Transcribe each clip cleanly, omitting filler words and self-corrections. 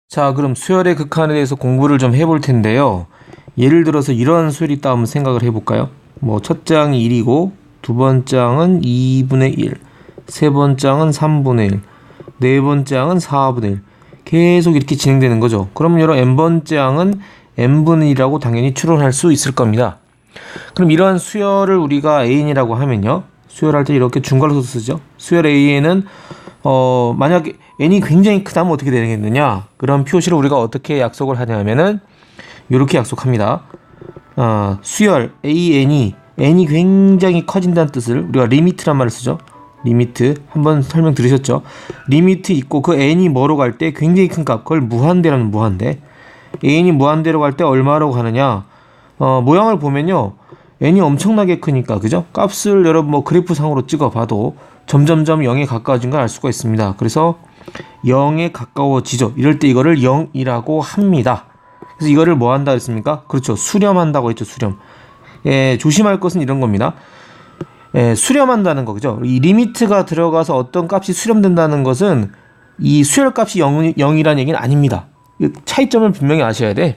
자, 그럼 수열의 극한에 대해서 공부를 좀 해볼 텐데요. 예를 들어서 이런 수열이 있다 한번 생각을 해볼까요? 뭐 첫 장이 1이고 두 번장은 2분의 1, 세 번장은 3분의 1, 네 번장은 4분의 1. 계속 이렇게 진행되는 거죠. 그러면 여러 n번장은 n분의 1이라고 당연히 추론할 수 있을 겁니다. 그럼 이러한 수열을 우리가 an이라고 하면요. 수열할 때 이렇게 중괄호서 쓰죠. 수열 an은 만약에 n이 굉장히 크다면 어떻게 되겠느냐? 그런 표시를 우리가 어떻게 약속을 하냐면은 이렇게 약속합니다. 수열 an이 굉장히 커진다는 뜻을 우리가 리미트란 말을 쓰죠. 리미트 한번 설명 들으셨죠? 리미트 있고 그 n이 뭐로 갈 때 굉장히 큰 값, 그걸 무한대라는 무한대. n이 무한대로 갈 때 얼마로 가느냐? 모양을 보면요, n이 엄청나게 크니까, 그죠? 값을 여러분 뭐 그래프 상으로 찍어봐도 점점점 0에 가까워진 걸 알 수가 있습니다. 그래서 0에 가까워지죠. 이럴 때 이거를 0이라고 합니다. 그래서 이거를 뭐 한다 했습니까? 그렇죠. 수렴한다고 했죠. 수렴. 조심할 것은 이런 겁니다. 수렴한다는 거죠. 이 리미트가 들어가서 어떤 값이 수렴된다는 것은 이 수열값이 0이라는 얘기는 아닙니다. 차이점을 분명히 아셔야 돼.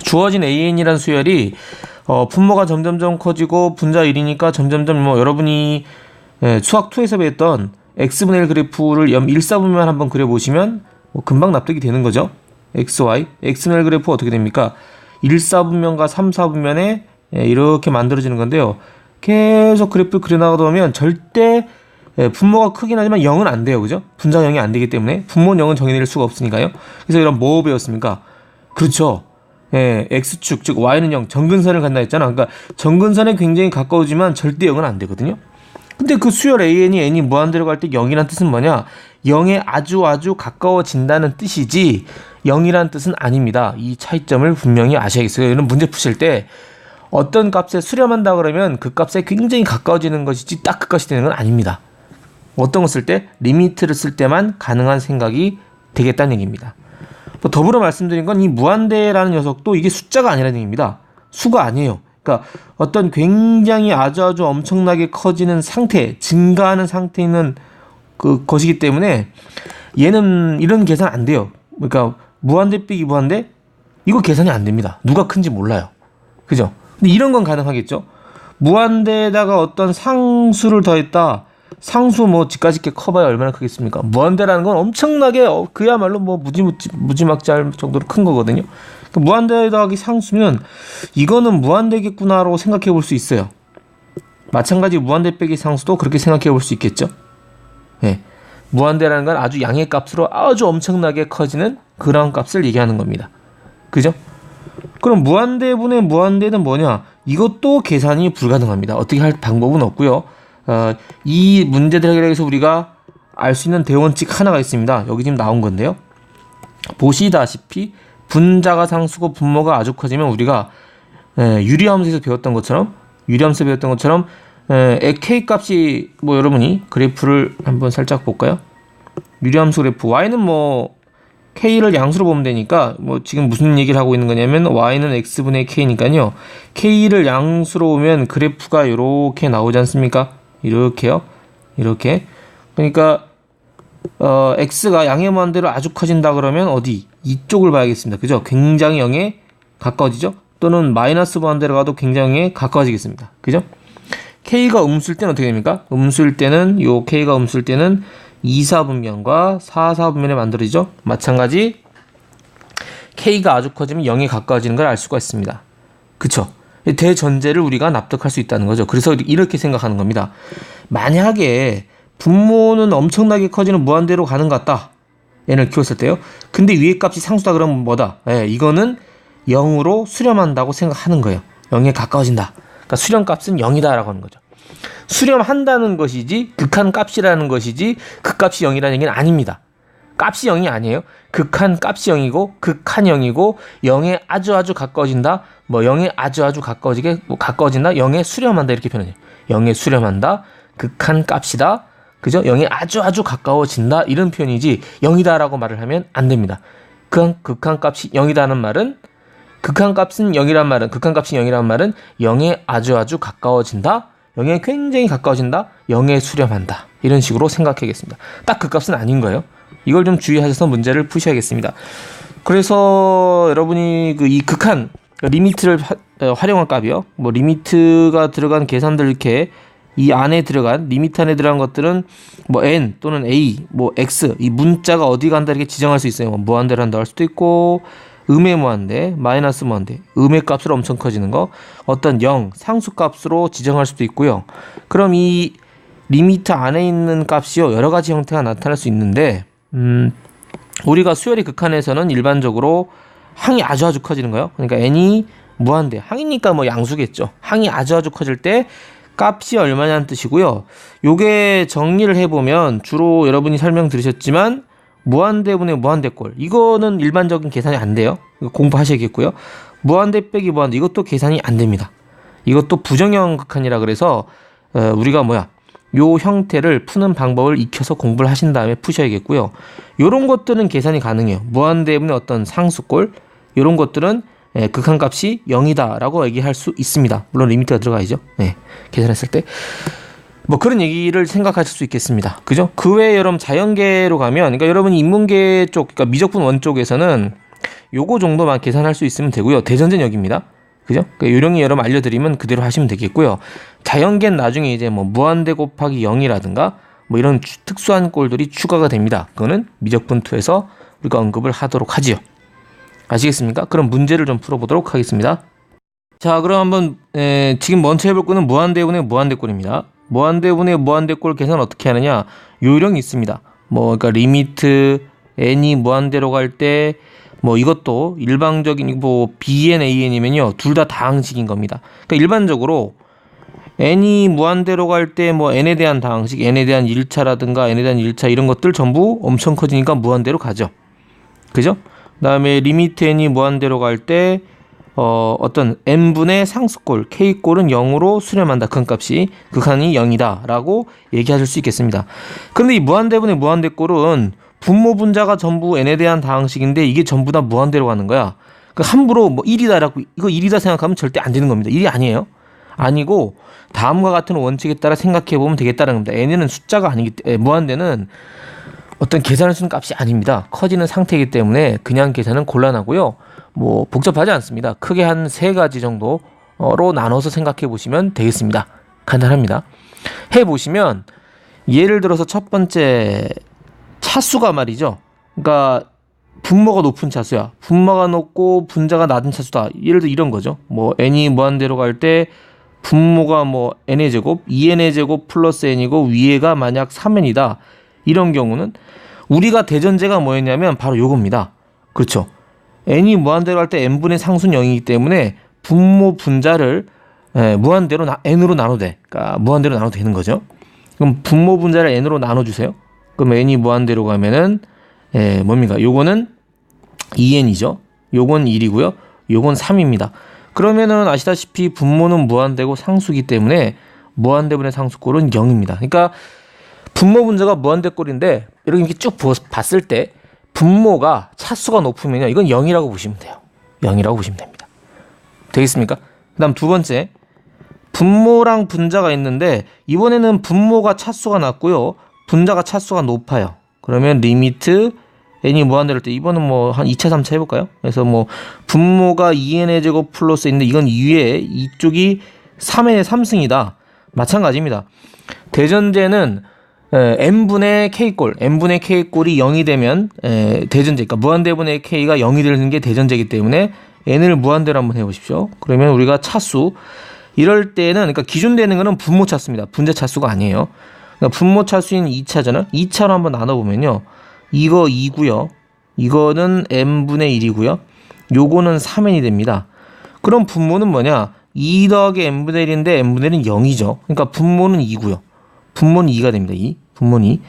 주어진 an이라는 수열이 분모가 점점점 커지고 분자 1이니까 점점점 뭐 여러분이 수학 2에서 배웠던 x분의 1 그래프를 1사분면 한번 그려보시면 금방 납득이 되는 거죠. xy, x분의 1 그래프 어떻게 됩니까? 1사분면과 3사분면에 이렇게 만들어지는 건데요. 계속 그래프를 그려나가다 보면 절대 분모가 크긴 하지만 0은 안 돼요. 그죠? 분자가 0이 안 되기 때문에 분모는 0은 정해낼 수가 없으니까요. 그래서 이런 뭐 배웠습니까? 그렇죠. x축, 즉 y는 0, 정근선을 간다 했잖아. 그러니까 정근선에 굉장히 가까우지만 절대 0은 안 되거든요. 근데 그 수열 n이 무한대로 갈 때 0이란 뜻은 뭐냐? 0에 아주 가까워진다는 뜻이지 0이란 뜻은 아닙니다. 이 차이점을 분명히 아셔야겠어요. 이런 문제 푸실 때 어떤 값에 수렴한다 그러면 그 값에 굉장히 가까워지는 것이지 딱 그 값이 되는 건 아닙니다. 어떤 거 쓸 때? 리미트를 쓸 때만 가능한 생각이 되겠다는 얘기입니다. 더불어 말씀드린 건 이 무한대라는 녀석도 이게 숫자가 아니라는 얘기입니다. 수가 아니에요. 그러니까 어떤 굉장히 아주 엄청나게 커지는 상태, 증가하는 상태에 있는 그 것이기 때문에 얘는 이런 계산 안 돼요. 그러니까 무한대 빼기 무한대? 이거 계산이 안 됩니다. 누가 큰지 몰라요. 그죠? 근데 이런 건 가능하겠죠? 무한대에다가 어떤 상수를 더했다. 상수 뭐 집까짓게 커봐야 얼마나 크겠습니까? 무한대라는 건 엄청나게 그야말로 뭐 무지막지할 정도로 큰 거거든요. 그러니까 무한대 더하기 상수면 이거는 무한대겠구나라고 생각해 볼 수 있어요. 마찬가지 무한대 빼기 상수도 그렇게 생각해 볼 수 있겠죠. 무한대라는 건 아주 양의 값으로 아주 엄청나게 커지는 그런 값을 얘기하는 겁니다. 그죠? 그럼 무한대분의 무한대는 뭐냐? 이것도 계산이 불가능합니다. 어떻게 할 방법은 없고요. 이 문제들 해결하기 위해서 우리가 알 수 있는 대원칙 하나가 있습니다. 여기 지금 나온 건데요. 보시다시피 분자가 상수고 분모가 아주 커지면 우리가 유리함수에서 배웠던 것처럼 k 값이 뭐 여러분이 그래프를 한번 살짝 볼까요? 유리함수 그래프 y는 뭐 k를 양수로 보면 되니까 뭐 지금 무슨 얘기를 하고 있는 거냐면 y는 x분의 k니까요. k를 양수로 보면 그래프가 이렇게 나오지 않습니까? 이렇게요. 이렇게. 그러니까 x가 양의 무한대로 아주 커진다 그러면 어디? 이쪽을 봐야겠습니다. 그죠? 굉장히 0에 가까워지죠? 또는 마이너스 무한대로 가도 굉장히 0에 가까워지겠습니다. 그죠? k가 음수일 때는 어떻게 됩니까? 음수일 때는 k가 음수일 때는 2사분면과 4사분면에 만들어지죠? 마찬가지 k가 아주 커지면 0에 가까워지는 걸 알 수가 있습니다. 그쵸? 대전제를 우리가 납득할 수 있다는 거죠. 그래서 이렇게 생각하는 겁니다. 만약에 분모는 엄청나게 커지는 무한대로 가는 것 같다. n을 키웠을 때요. 근데 위의 값이 상수다 그러면 뭐다? 이거는 0으로 수렴한다고 생각하는 거예요. 0에 가까워진다. 그러니까 수렴값은 0이다라고 하는 거죠. 수렴한다는 것이지 극한값이라는 것이지 극값이 0이라는 얘기는 아닙니다. 값이 0이 아니에요. 극한 값이 0이고 극한 0이고 0에 아주 가까워진다. 뭐 0에 아주 가까워진다. 0에 수렴한다 이렇게 표현해요. 0에 수렴한다. 극한 값이다. 그죠? 0에 아주 가까워진다. 이런 표현이지 0이다라고 말을 하면 안 됩니다. 극한 값이 0이다는 말은 극한값은 0이란 말은 0에 아주 가까워진다. 0에 굉장히 가까워진다. 0에 수렴한다. 이런 식으로 생각하겠습니다. 딱 그 값은 아닌 거예요. 이걸 좀 주의하셔서 문제를 푸셔야겠습니다. 그래서 여러분이 이 극한 리미트를 활용할 값이요. 뭐 리미트가 들어간 계산들 이렇게 이 안에 들어간 리미트 안에 들어간 것들은 뭐 n 또는 a, 뭐 x 이 문자가 어디 간다 이렇게 지정할 수 있어요. 뭐 무한대로 한다 할 수도 있고 음의 무한대, 마이너스 무한대, 음의 값으로 엄청 커지는 거, 어떤 0 상수 값으로 지정할 수도 있고요. 그럼 이 리미트 안에 있는 값이요 여러 가지 형태가 나타날 수 있는데 우리가 수열의 극한에서는 일반적으로 항이 아주 커지는 거예요. 그러니까 n이 무한대, 항이니까 뭐 양수겠죠. 항이 아주 커질 때 값이 얼마냐는 뜻이고요. 요게 정리를 해보면 주로 여러분이 설명 들으셨지만 무한대분의 무한대꼴 이거는 일반적인 계산이 안 돼요. 공부하셔야겠고요. 무한대 빼기 무한대 이것도 계산이 안 됩니다. 이것도 부정형 극한이라 그래서 우리가 요 형태를 푸는 방법을 익혀서 공부를 하신 다음에 푸셔야겠고요. 요런 것들은 계산이 가능해요. 무한대분의 어떤 상수꼴 요런 것들은 극한값이 0이다 라고 얘기할 수 있습니다. 물론 리미트가 들어가야죠. 계산했을 때 뭐 그런 얘기를 생각하실 수 있겠습니다. 그죠? 그 외에 여러분 자연계로 가면 그러니까 여러분이 인문계 쪽 그러니까 미적분 원 쪽에서는 요거 정도만 계산할 수 있으면 되고요. 대전제는 여기입니다. 그죠? 그러니까 요령이 여러분 알려드리면 그대로 하시면 되겠고요. 자연계는 나중에 이제 뭐 무한대 곱하기 0이라든가 뭐 이런 특수한 꼴들이 추가가 됩니다. 그거는 미적분 2에서 우리가 언급을 하도록 하지요. 아시겠습니까? 그럼 문제를 좀 풀어보도록 하겠습니다. 자, 그럼 한번 지금 먼저 해볼 거는 무한대분의 무한대꼴입니다. 무한대분의 무한대꼴 계산 어떻게 하느냐? 요령이 있습니다. 그러니까 리미트 n이 무한대로 갈 때 이것도 일방적인 bn, an이면요 둘 다 다항식인 겁니다. 그러니까 일반적으로 n이 무한대로 갈 때 n에 대한 다항식, n에 대한 1차라든가 n에 대한 1차 이런 것들 전부 엄청 커지니까 무한대로 가죠. 그죠? 그다음에 리미트 n이 무한대로 갈 때 어떤 n분의 상수꼴, k꼴은 0으로 수렴한다. 극한값이 극한이 0이다 라고 얘기하실 수 있겠습니다. 그런데 이 무한대분의 무한대꼴은 분모 분자가 전부 n에 대한 다항식인데 이게 전부 다 무한대로 가는 거야. 함부로 1이다라고 이거 1이다 생각하면 절대 안 되는 겁니다. 1이 아니에요. 아니고 다음과 같은 원칙에 따라 생각해 보면 되겠다는 겁니다. n은 숫자가 아니기 때문에 무한대는 어떤 계산할 수 있는 값이 아닙니다. 커지는 상태이기 때문에 그냥 계산은 곤란하고요. 복잡하지 않습니다. 크게 한 3가지 정도로 나눠서 생각해 보시면 되겠습니다. 간단합니다. 해보시면 예를 들어서 첫 번째 차수가 말이죠. 그러니까 분모가 높은 차수야. 분모가 높고 분자가 낮은 차수다. 예를 들어 이런 거죠. n이 무한대로 갈 때 분모가 n의 제곱, 2n의 제곱 플러스 n이고 위에가 만약 3n이다. 이런 경우는 우리가 대전제가 뭐였냐면 바로 요겁니다. 그렇죠. n이 무한대로 할 때 n분의 상수는 0이기 때문에 분모 분자를 무한대로 n으로 나눠돼. 그러니까 무한대로 나눠도 되는 거죠. 그럼 분모 분자를 n으로 나눠주세요. 그럼 n이 무한대로 가면은 뭡니까? 요거는 2n이죠. 요건 1이고요. 요건 3입니다. 그러면은 아시다시피 분모는 무한대고 상수기 때문에 무한대분의 상수꼴은 0입니다. 그러니까 분모 분자가 무한대꼴인데 이렇게 쭉 봤을 때 분모가 차수가 높으면요. 이건 0이라고 보시면 돼요. 0이라고 보시면 됩니다. 되겠습니까? 그 다음 두 번째 분모랑 분자가 있는데 이번에는 분모가 차수가 낮고요. 분자가 차수가 높아요. 그러면 리미트 n이 무한대로 할 때 이번은 한 2차 3차 해볼까요? 그래서 분모가 2n의 제곱 플러스 있는데 이건 위에 이쪽이 3n의 3승이다. 마찬가지입니다. 대전제는 n분의 k꼴, n분의 k꼴이 0이 되면 대전제, 그러니까 무한대분의 k가 0이 되는 게 대전제이기 때문에 n을 무한대로 한번 해보십시오. 그러면 우리가 차수 이럴 때는 그러니까 기준되는 거는 분모 차수입니다. 분자 차수가 아니에요. 그러니까 분모 차수인 2차잖아요. 2차로 한번 나눠보면요. 이거 2고요. 이거는 n분의 1이고요. 요거는 3n이 됩니다. 그럼 분모는 뭐냐? 2 더하기 n분의 1인데 n분의 1은 0이죠. 그러니까 분모는 2고요. 분모는 2가 됩니다. 2. 분모는 2.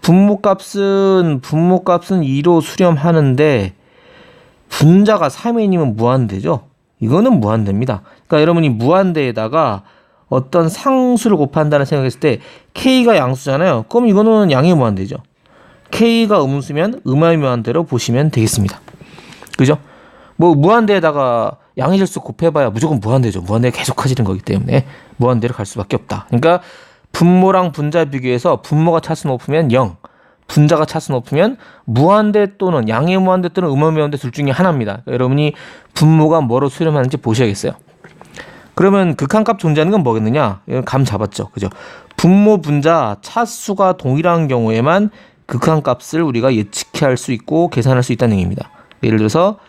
분모값은 2로 수렴하는데 분자가 3n이면 무한대죠. 이거는 무한대입니다. 그러니까 여러분이 무한대에다가 어떤 상수를 곱한다는 생각했을 때 k가 양수잖아요. 그럼 이거는 양의 무한대죠. k가 음수면 음의 무한대로 보시면 되겠습니다. 그죠? 무한대에다가 양의 실수 곱해봐야 무조건 무한대죠. 무한대가 계속 커지는 거기 때문에 무한대로 갈 수밖에 없다. 그러니까 분모랑 분자 비교해서 분모가 차수 높으면 0, 분자가 차수 높으면 무한대 또는 양의 무한대 또는 음의 무한대 둘 중에 하나입니다. 여러분이 분모가 뭐로 수렴하는지 보셔야겠어요. 그러면 극한값 존재하는 건 뭐겠느냐? 이건 감 잡았죠. 그죠? 분모 분자 차수가 동일한 경우에만 극한값을 우리가 예측할 수 있고 계산할 수 있다는 얘기입니다. 예를 들어서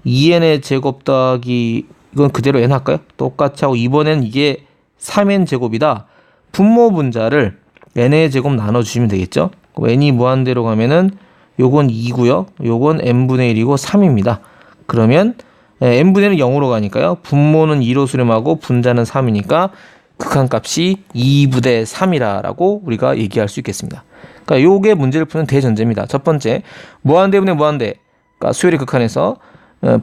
2n의 제곱 더하기 이건 그대로 n 할까요? 똑같이 하고 이번엔 이게 3n 제곱이다. 분모 분자를 n의 제곱 나눠주시면 되겠죠? n이 무한대로 가면은 요건 2고요. 요건 n분의 1이고 3입니다. 그러면 n분의 1은 0으로 가니까요. 분모는 2로 수렴하고 분자는 3이니까 극한값이 2부대 3이라고 우리가 얘기할 수 있겠습니다. 그러니까 요게 문제를 푸는 대전제입니다. 첫 번째, 무한대분의 무한대, 그러니까 수열의 극한에서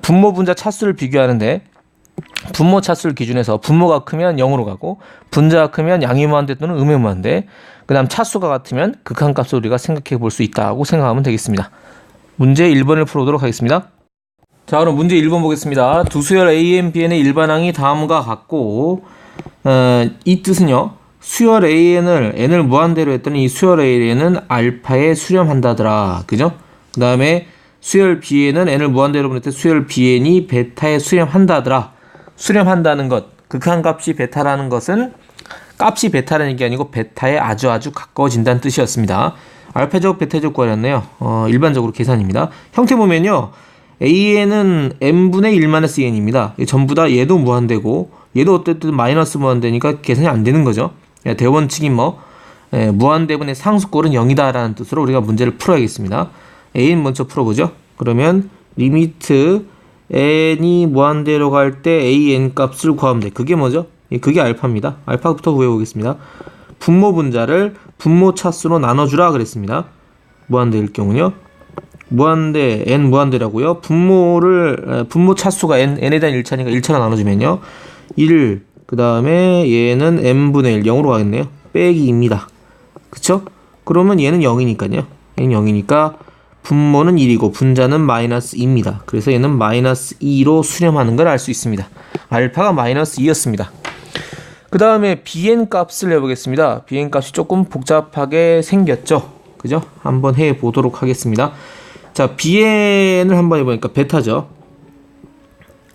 분모 분자 차수를 비교하는데 분모 차수를 기준해서 분모가 크면 0으로 가고 분자가 크면 양의 무한대 또는 음의 무한대, 그 다음 차수가 같으면 극한값을 우리가 생각해 볼 수 있다고 생각하면 되겠습니다. 문제 1번을 풀어보도록 하겠습니다. 자, 그럼 문제 1번 보겠습니다. 두 수열 AN, BN의 일반항이 다음과 같고 이 뜻은요. 수열 AN을 n을 무한대로 했더니 이 수열 AN은 알파에 수렴한다더라. 그죠? 그 다음에 수열 BN은 n을 무한대로 보낼 때 수열 BN이 베타에 수렴한다더라. 수렴한다는 것, 극한값이 베타라는 것은 값이 베타라는 얘기 아니고 베타에 아주 가까워진다는 뜻이었습니다. 알파제곱 베타제곱 구하였네요. 일반적으로 계산입니다. 형태 보면요. AN은 n분의 1-2n입니다. 전부 다 얘도 무한대고 얘도 어쨌든 마이너스 무한대니까 계산이 안 되는 거죠. 대원칙이 무한대분의 상수꼴은 0이다라는 뜻으로 우리가 문제를 풀어야겠습니다. AN 먼저 풀어보죠. 그러면 리미트 n이 무한대로 갈 때 an 값을 구하면 돼. 그게 뭐죠? 그게 알파입니다. 알파부터 구해보겠습니다. 분모 분자를 분모 차수로 나눠주라 그랬습니다. 무한대일 경우는요. 무한대 n 무한대라고요. 분모 차수가 n에 대한 1차니까 1차로 나눠주면요. 1, 그 다음에 얘는 n분의 1, 0으로 가겠네요. 빼기 2입니다. 그쵸? 그러면 얘는 0이니까요. 얘는 0이니까 분모는 1이고 분자는 마이너스 2입니다. 그래서 얘는 마이너스 2로 수렴하는 걸 알 수 있습니다. 알파가 마이너스 2였습니다. 그 다음에 bn 값을 내보겠습니다. bn 값이 조금 복잡하게 생겼죠. 그죠? 한번 해보도록 하겠습니다. 자, bn을 한번 해보니까 베타죠.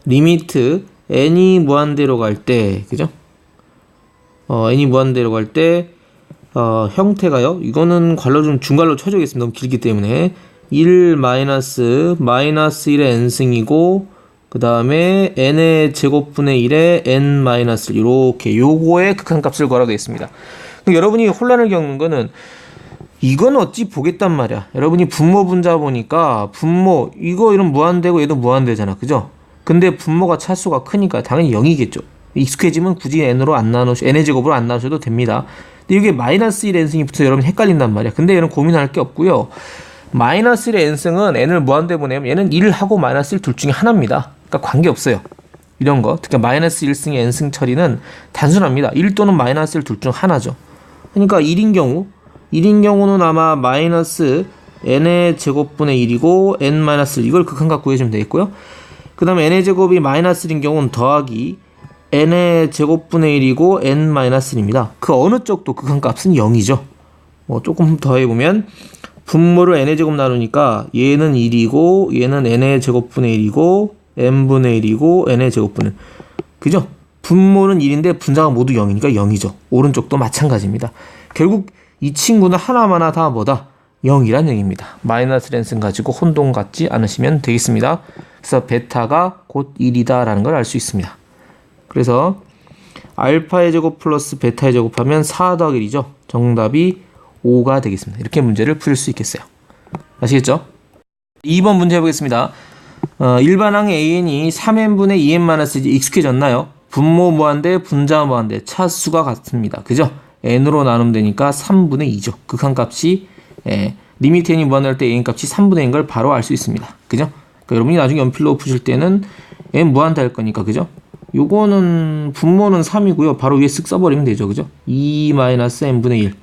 리미트 n이 무한대로 갈 때, 그죠? n이 무한대로 갈 때, 형태가요. 이거는 괄호 좀 중괄로 쳐주겠습니다. 너무 길기 때문에. 1 마이너스 1의 n승이고, 그 다음에 n의 제곱분의 1의 n 마이너스 1, 이렇게 요거의 극한값을 구하라고 되어 있습니다. 여러분이 혼란을 겪는 거는 이건 어찌 보겠단 말이야. 여러분이 분모 분자 보니까 분모 이런 무한대고 얘도 무한대잖아. 그죠? 근데 분모가 차수가 크니까 당연히 0이겠죠. 익숙해지면 굳이 n으로 안 나누셔, n의 제곱으로 안 나누셔도 됩니다. 근데 이게 마이너스 1 n승이 붙어서 여러분 헷갈린단 말이야. 근데 얘는 고민할 게 없고요. 마이너스 1의 n승은 n을 무한대 보내면 얘는 1하고 마이너스 1 둘 중에 하나입니다. 그러니까 관계없어요. 이런 거. 특히 마이너스 1승의 n승 처리는 단순합니다. 1 또는 마이너스 1 둘 중 하나죠. 그러니까 1인 경우는 아마 마이너스 n의 제곱분의 1이고 n 마이너스 1 이걸 극한값 구해주면 되겠고요. 그 다음에 n의 제곱이 마이너스 1인 경우는 더하기 n의 제곱분의 1이고 n 마이너스 1입니다. 그 어느 쪽도 극한값은 0이죠. 조금 더해보면 분모를 n의 제곱 나누니까 얘는 1이고 얘는 n의 제곱분의 1이고 n분의 1이고 n의 제곱분의 1. 그죠? 분모는 1인데 분자가 모두 0이니까 0이죠. 오른쪽도 마찬가지입니다. 결국 이 친구는 하나마나 다 뭐다? 0이란 얘기입니다. 마이너스 n승 가지고 혼동 갖지 않으시면 되겠습니다. 그래서 베타가 곧 1이다 라는 걸 알 수 있습니다. 그래서 알파의 제곱 플러스 베타의 제곱하면 4 더하기 1이죠. 정답이 5가 되겠습니다. 이렇게 문제를 풀 수 있겠어요. 아시겠죠? 2번 문제 해보겠습니다. 일반항 AN이 3n분의 2n-1 익숙해졌나요? 분모 무한대, 분자 무한대, 차수가 같습니다. 그죠? n으로 나누면 되니까 3분의 2죠. 극한값이 리미트 n이 무한할 때 an 값이 3분의 2인 걸 바로 알 수 있습니다. 그죠? 그러니까 여러분이 나중에 연필로 푸실 때는 n 무한대 할 거니까 그죠? 요거는 분모는 3이고요. 바로 위에 쓱 써버리면 되죠. 그죠? 2-n분의 1.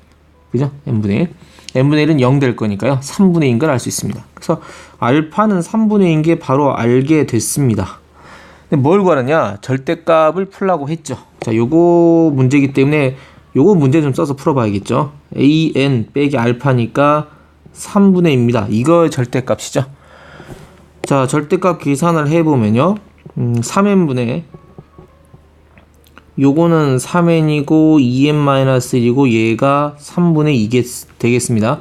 그죠? n분의 1. n분의 1은 0 될 거니까요. 3분의 2인 걸 알 수 있습니다. 그래서 알파는 3분의 2인 게 바로 알게 됐습니다. 근데 뭘 구하느냐? 절대값을 풀라고 했죠. 자, 요거 문제이기 때문에 요거 문제 좀 써서 풀어봐야겠죠. an 빼기 알파니까 3분의 2입니다. 이거 절대값이죠. 자, 절대값 계산을 해보면요. 3n분의 요거는 3n이고 2n-1이고 얘가 3분의 2 되겠습니다.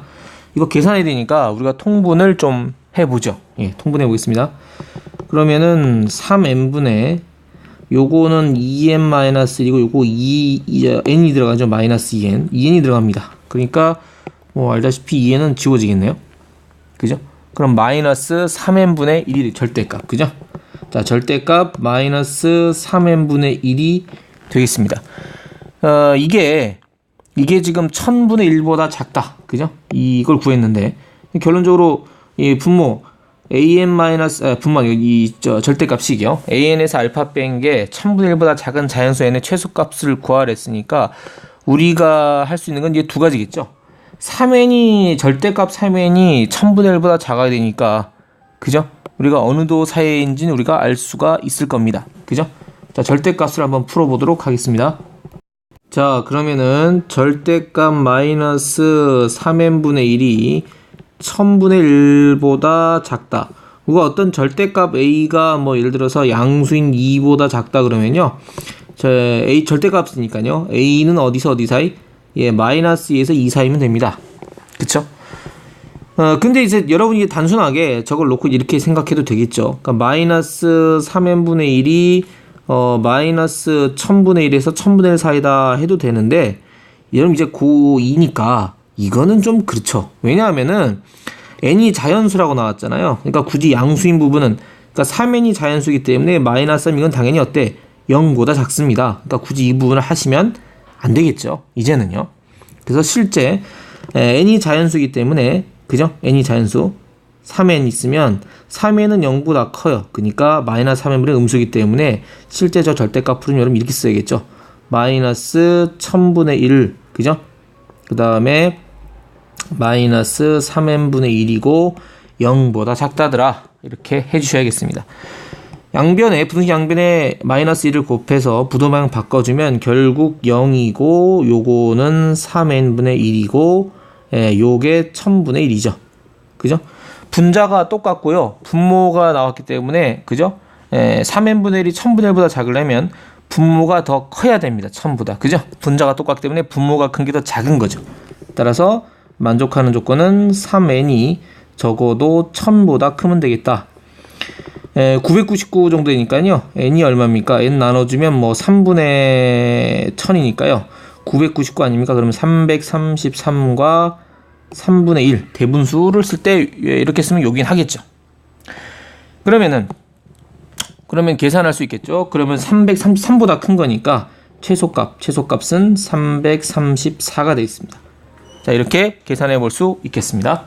이거 계산해야 되니까 우리가 통분을 좀 해보죠. 예, 통분해 보겠습니다. 그러면은 3n분의 요거는 2n-1이고 요거 n이 들어가죠. 마이너스 2n이 들어갑니다. 그러니까 뭐 알다시피 2n은 지워지겠네요. 그죠? 그럼 마이너스 3n분의 1이 절대값. 그죠? 자, 절대값 마이너스 3n분의 1이 되겠습니다. 이게 지금 1000분의 1보다 작다. 그죠? 이걸 구했는데 결론적으로 이 분모 분모 절대값이요. an에서 알파 뺀 게 1000분의 1보다 작은 자연수 n의 최소값을 구하라 했으니까 우리가 할 수 있는 건 이제 두 가지겠죠. 3n이 절대값 3n이 1000분의 1보다 작아야 되니까 그죠? 우리가 어느 도 사이인지는 우리가 알 수가 있을 겁니다. 그죠? 자, 절대값을 한번 풀어보도록 하겠습니다. 자, 그러면은 절대값 마이너스 3n분의 1이 1000분의 1보다 작다. 그거 어떤 절대값 a가 뭐 예를 들어서 양수인 2보다 작다 그러면요. a 절대값이니까요. a는 어디서 어디 사이? 예, 마이너스 2에서 2 사이면 됩니다. 그쵸? 근데 이제 여러분이 단순하게 저걸 놓고 이렇게 생각해도 되겠죠. 그러니까 마이너스 3n분의 1이 마이너스 1000분의 1에서 1000분의 1 사이다 해도 되는데 여러분 이제 고2니까 이거는 좀 그렇죠. 왜냐하면은 n이 자연수라고 나왔잖아요. 그러니까 굳이 양수인 부분은 그러니까 3n이 자연수이기 때문에 마이너스 3 이건 당연히 어때? 0보다 작습니다. 그러니까 굳이 이 부분을 하시면 안 되겠죠. 이제는요. 그래서 실제 n이 자연수이기 때문에 그죠? n이 자연수 3n 있으면 3n은 0보다 커요. 그러니까 마이너스 3n분의 음수이기 때문에 실제 저 절대값 풀은 여러분 이렇게 써야겠죠. 마이너스 1000분의 1 그죠? 그 다음에 마이너스 3n분의 1이고 0보다 작다더라. 이렇게 해주셔야겠습니다. 부등식 양변에 마이너스 1을 곱해서 부등방 바꿔주면 결국 0이고 요거는 3n분의 1이고 요게 1000분의 1이죠. 그죠? 분자가 똑같고요. 분모가 나왔기 때문에 그죠? 3n분의 1이 1000분의 1보다 작으려면 분모가 더 커야 됩니다. 1000보다. 그죠? 분자가 똑같기 때문에 분모가 큰 게 더 작은 거죠. 따라서 만족하는 조건은 3n이 적어도 1000보다 크면 되겠다. 999 정도 되니까요. n이 얼마입니까? n 나눠주면 뭐 3분의 1000이니까요. 999 아닙니까? 그러면 333과 3분의 1 대분수를 쓸 때 이렇게 쓰면 요긴 하겠죠. 그러면 계산할 수 있겠죠. 그러면 333보다 큰 거니까 최소값은 334가 되어 있습니다. 자, 이렇게 계산해 볼 수 있겠습니다.